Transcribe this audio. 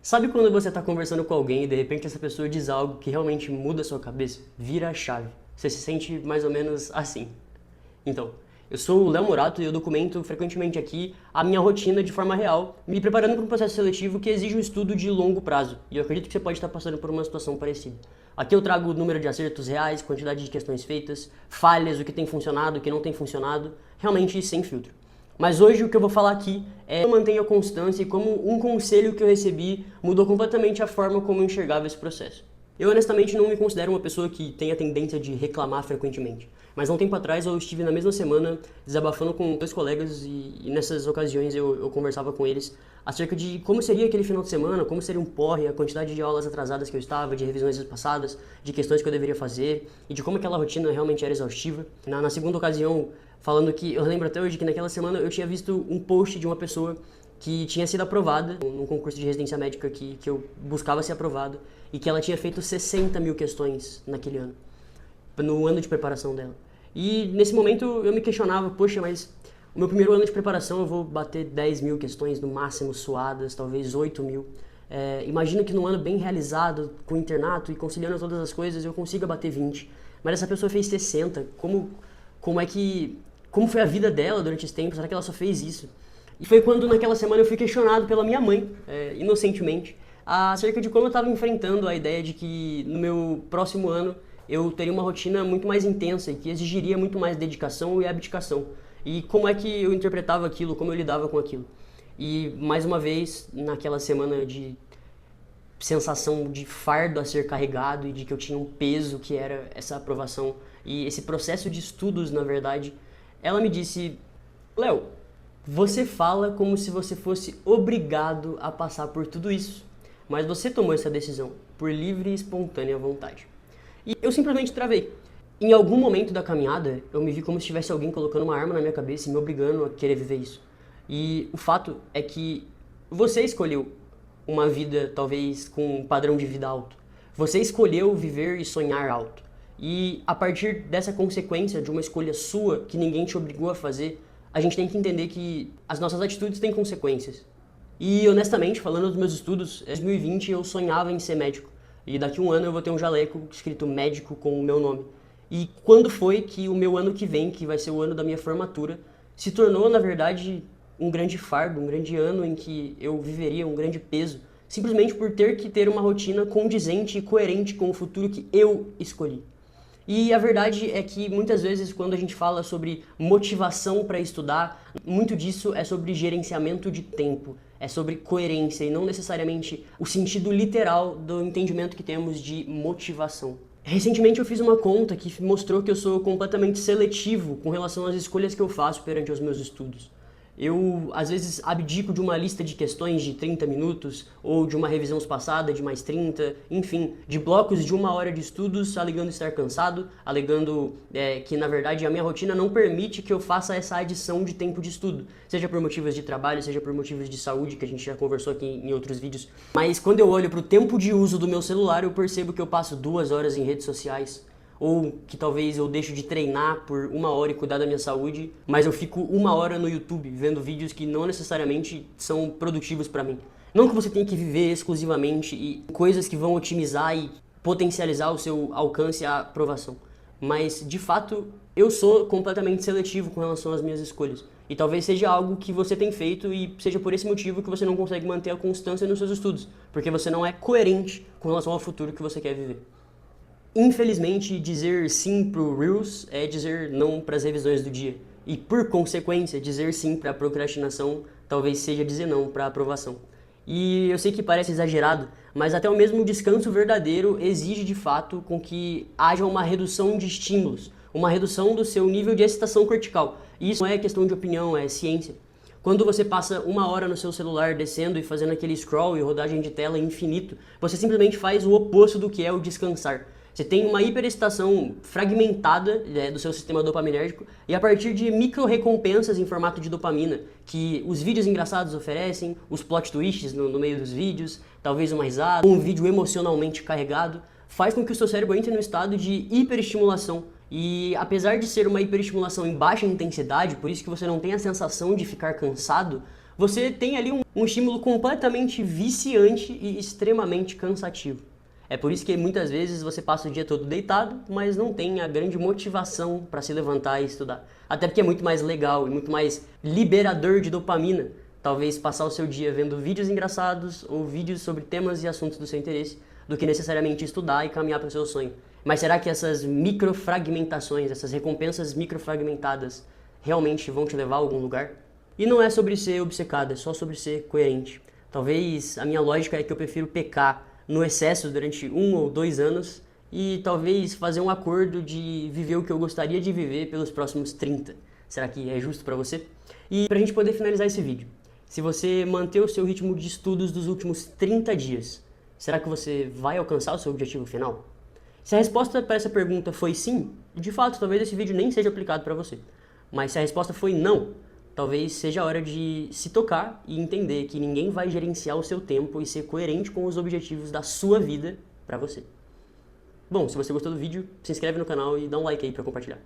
Sabe quando você está conversando com alguém e de repente essa pessoa diz algo que realmente muda a sua cabeça? Vira a chave. Você se sente mais ou menos assim. Então, eu sou o Léo Morato e eu documento frequentemente aqui a minha rotina de forma real, me preparando para um processo seletivo que exige um estudo de longo prazo. E eu acredito que você pode estar passando por uma situação parecida. Aqui eu trago o número de acertos reais, quantidade de questões feitas, falhas, o que tem funcionado, o que não tem funcionado, realmente sem filtro. Mas hoje o que eu vou falar aqui é como mantenha a constância e como um conselho que eu recebi mudou completamente a forma como eu enxergava esse processo. Eu honestamente não me considero uma pessoa que tem a tendência de reclamar frequentemente. Mas há um tempo atrás eu estive na mesma semana desabafando com dois colegas e nessas ocasiões eu conversava com eles acerca de como seria aquele final de semana, como seria um porre, a quantidade de aulas atrasadas que eu estava, de revisões passadas, de questões que eu deveria fazer e de como aquela rotina realmente era exaustiva. Na segunda ocasião, falando que eu lembro até hoje que naquela semana eu tinha visto um post de uma pessoa que tinha sido aprovada num concurso de residência médica que eu buscava ser aprovado e que ela tinha feito 60 mil questões naquele ano, no ano de preparação dela. E nesse momento eu me questionava, poxa, mas o meu primeiro ano de preparação eu vou bater 10 mil questões no máximo suadas, talvez 8 mil. Imagina que num ano bem realizado, com o internato e conciliando todas as coisas, eu consiga bater 20. Mas essa pessoa fez 60. Como foi a vida dela durante esse tempo? Será que ela só fez isso? E foi quando naquela semana eu fui questionado pela minha mãe, inocentemente, acerca de como eu estava enfrentando a ideia de que no meu próximo ano eu teria uma rotina muito mais intensa e que exigiria muito mais dedicação e abdicação. E como é que eu interpretava aquilo, como eu lidava com aquilo. E mais uma vez, naquela semana de sensação de fardo a ser carregado e de que eu tinha um peso que era essa aprovação e esse processo de estudos, na verdade, ela me disse: Léo, você fala como se você fosse obrigado a passar por tudo isso, mas você tomou essa decisão por livre e espontânea vontade. E eu simplesmente travei. Em algum momento da caminhada, eu me vi como se tivesse alguém colocando uma arma na minha cabeça e me obrigando a querer viver isso. E o fato é que você escolheu uma vida, talvez, com um padrão de vida alto. Você escolheu viver e sonhar alto. E a partir dessa consequência de uma escolha sua, que ninguém te obrigou a fazer, a gente tem que entender que as nossas atitudes têm consequências. E honestamente, falando dos meus estudos, em 2020 eu sonhava em ser médico. E daqui a um ano eu vou ter um jaleco escrito médico com o meu nome. E quando foi que o meu ano que vem, que vai ser o ano da minha formatura, se tornou, na verdade, um grande fardo, um grande ano em que eu viveria um grande peso, simplesmente por ter que ter uma rotina condizente e coerente com o futuro que eu escolhi. E a verdade é que muitas vezes quando a gente fala sobre motivação para estudar, muito disso é sobre gerenciamento de tempo, é sobre coerência e não necessariamente o sentido literal do entendimento que temos de motivação. Recentemente eu fiz uma conta que mostrou que eu sou completamente seletivo com relação às escolhas que eu faço perante os meus estudos. Eu, às vezes, abdico de uma lista de questões de 30 minutos, ou de uma revisão espaçada de mais 30, enfim, de blocos de 1 hora de estudos, alegando estar cansado, alegando que, na verdade, a minha rotina não permite que eu faça essa adição de tempo de estudo, seja por motivos de trabalho, seja por motivos de saúde, que a gente já conversou aqui em outros vídeos. Mas quando eu olho para o tempo de uso do meu celular, eu percebo que eu passo 2 horas em redes sociais, ou que talvez eu deixo de treinar por 1 hora e cuidar da minha saúde, mas eu fico 1 hora no YouTube vendo vídeos que não necessariamente são produtivos para mim. Não que você tenha que viver exclusivamente e coisas que vão otimizar e potencializar o seu alcance à aprovação, mas de fato eu sou completamente seletivo com relação às minhas escolhas. E talvez seja algo que você tem feito e seja por esse motivo que você não consegue manter a constância nos seus estudos, porque você não é coerente com relação ao futuro que você quer viver. Infelizmente, dizer sim pro Reels é dizer não para as revisões do dia. E, por consequência, dizer sim para a procrastinação talvez seja dizer não para a aprovação. E eu sei que parece exagerado, mas até o mesmo descanso verdadeiro exige, de fato, com que haja uma redução de estímulos, uma redução do seu nível de excitação cortical. E isso não é questão de opinião, é ciência. Quando você passa 1 hora no seu celular descendo e fazendo aquele scroll e rodagem de tela infinito, você simplesmente faz o oposto do que é o descansar. Você tem uma hiperexcitação fragmentada do seu sistema dopaminérgico e a partir de micro-recompensas em formato de dopamina que os vídeos engraçados oferecem, os plot twists no meio dos vídeos, talvez uma risada, um vídeo emocionalmente carregado, faz com que o seu cérebro entre no estado de hiperestimulação. E apesar de ser uma hiperestimulação em baixa intensidade, por isso que você não tem a sensação de ficar cansado, você tem ali um estímulo completamente viciante e extremamente cansativo. É por isso que muitas vezes você passa o dia todo deitado, mas não tem a grande motivação para se levantar e estudar. Até porque é muito mais legal e muito mais liberador de dopamina, talvez passar o seu dia vendo vídeos engraçados ou vídeos sobre temas e assuntos do seu interesse, do que necessariamente estudar e caminhar para o seu sonho. Mas será que essas microfragmentações, essas recompensas microfragmentadas, realmente vão te levar a algum lugar? E não é sobre ser obcecado, é só sobre ser coerente. Talvez a minha lógica é que eu prefiro pecar no excesso durante 1 ou 2 anos e talvez fazer um acordo de viver o que eu gostaria de viver pelos próximos 30. Será que é justo para você? E pra gente poder finalizar esse vídeo, se você manter o seu ritmo de estudos dos últimos 30 dias, será que você vai alcançar o seu objetivo final? Se a resposta para essa pergunta foi sim, de fato, talvez esse vídeo nem seja aplicado para você. Mas se a resposta foi não, talvez seja a hora de se tocar e entender que ninguém vai gerenciar o seu tempo e ser coerente com os objetivos da sua vida para você. Bom, se você gostou do vídeo, se inscreve no canal e dá um like aí para compartilhar.